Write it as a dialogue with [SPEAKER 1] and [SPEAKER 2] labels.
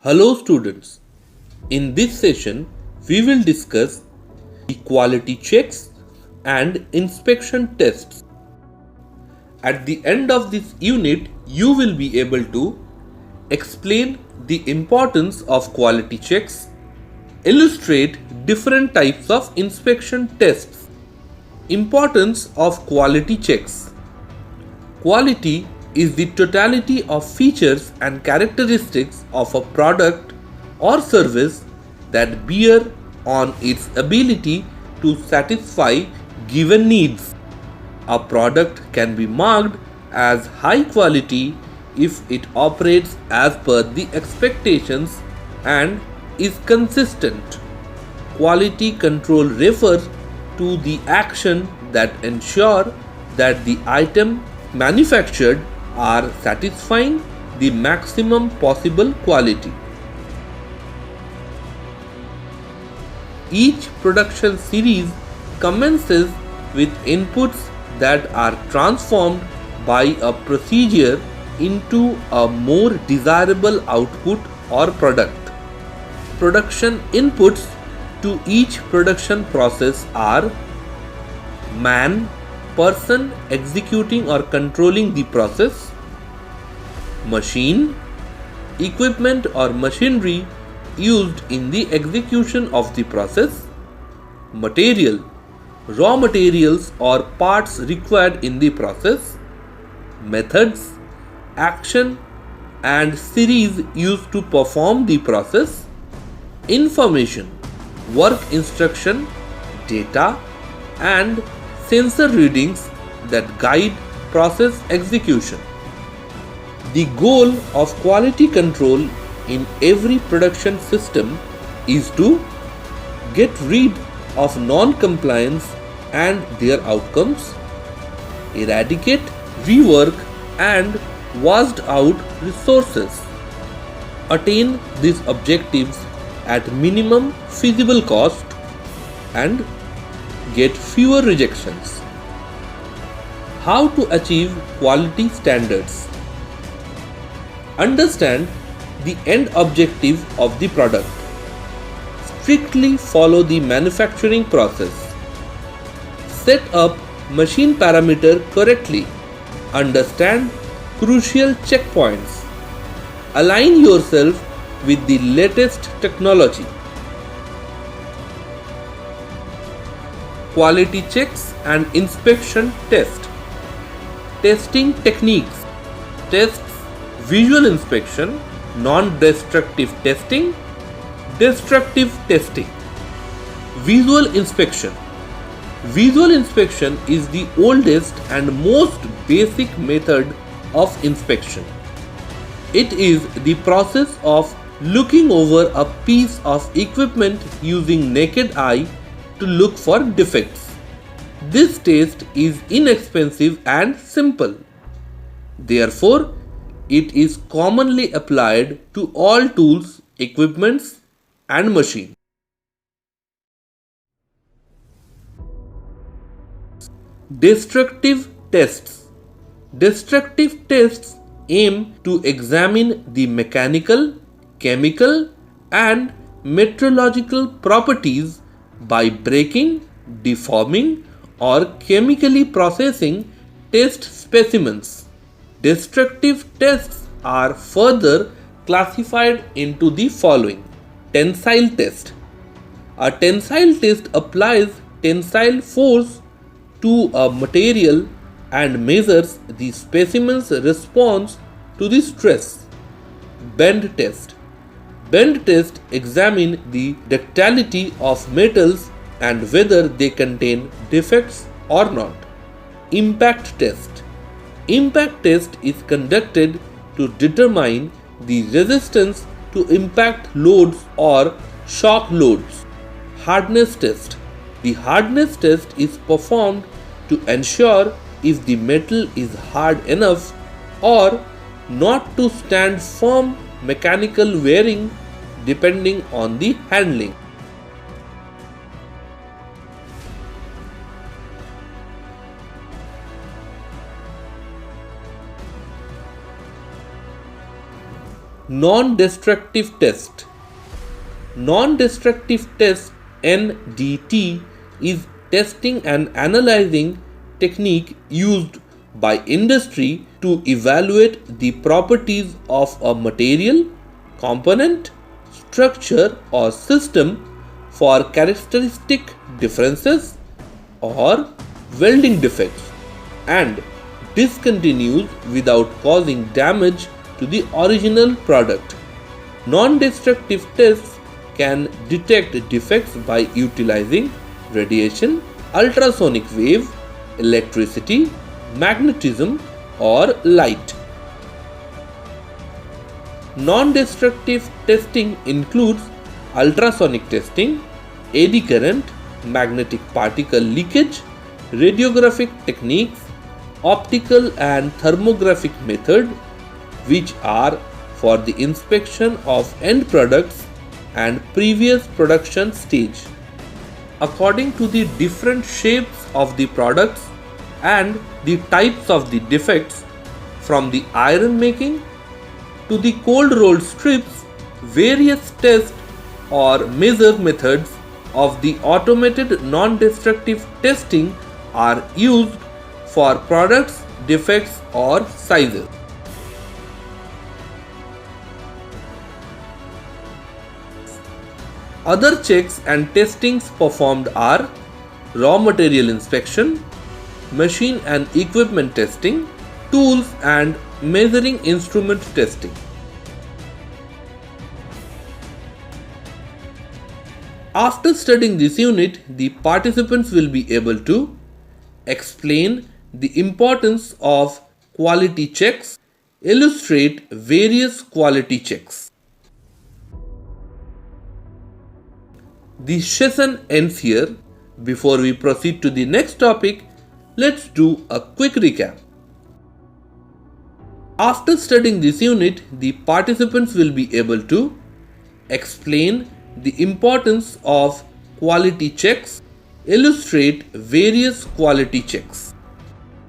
[SPEAKER 1] Hello students, in this session we will discuss the quality checks and inspection tests. At the end of this unit you will be able to explain the importance of quality checks, illustrate different types of inspection tests, importance of quality checks. Quality is the totality of features and characteristics of a product or service that bear on its ability to satisfy given needs. A product can be marked as high quality if it operates as per the expectations and is consistent. Quality control refers to the action that ensure that the item manufactured are satisfying the maximum possible quality. Each production series commences with inputs that are transformed by a procedure into a more desirable output or product. Production inputs to each production process are man, person executing or controlling the process; machine, equipment or machinery used in the execution of the process; material, raw materials or parts required in the process; methods, action and series used to perform the process; information, work instruction, data and sensor readings that guide process execution. The goal of quality control in every production system is to get rid of non-compliance and their outcomes, eradicate, rework and washed out resources, attain these objectives at minimum feasible cost and get fewer rejections. How to achieve quality standards? Understand the end objective of the product. Strictly follow the manufacturing process. Set up machine parameter correctly. Understand crucial checkpoints. Align yourself with the latest technology. Quality checks and inspection test. Testing techniques. Tests: visual inspection, non-destructive testing, destructive testing. Visual inspection. Visual inspection is the oldest and most basic method of inspection. It is the process of looking over a piece of equipment using naked eye to look for defects. This test is inexpensive and simple. Therefore, it is commonly applied to all tools, equipments and machines. Destructive tests. Destructive tests aim to examine the mechanical, chemical and metrological properties by breaking, deforming or chemically processing test specimens. Destructive tests are further classified into the following. Tensile test. A tensile test applies tensile force to a material and measures the specimen's response to the stress. Bend test. Bend test examine the ductility of metals and whether they contain defects or not. Impact test. Impact test is conducted to determine the resistance to impact loads or shock loads. Hardness test. The hardness test is performed to ensure if the metal is hard enough or not to stand firm mechanical wearing depending on the handling. Non-destructive test. Non-destructive test (NDT) is testing and analyzing technique used by industry to evaluate the properties of a material, component, structure or system for characteristic differences or welding defects and discontinues without causing damage to the original product. Non-destructive tests can detect defects by utilizing radiation, ultrasonic wave, electricity, magnetism or light. Non-destructive testing includes ultrasonic testing, eddy current, magnetic particle leakage, radiographic techniques, optical and thermographic method, which are for the inspection of end products and previous production stage. According to the different shapes of the products and the types of the defects, from the iron making to the cold rolled strips, various test or measure methods of the automated non-destructive testing are used for products, defects or sizes. Other checks and testings performed are raw material inspection, machine and equipment testing, tools and measuring instrument testing. After studying this unit, the participants will be able to explain the importance of quality checks, illustrate various quality checks. The session ends here. Before we proceed to the next topic, let's do a quick recap. After studying this unit, the participants will be able to explain the importance of quality checks, illustrate various quality checks.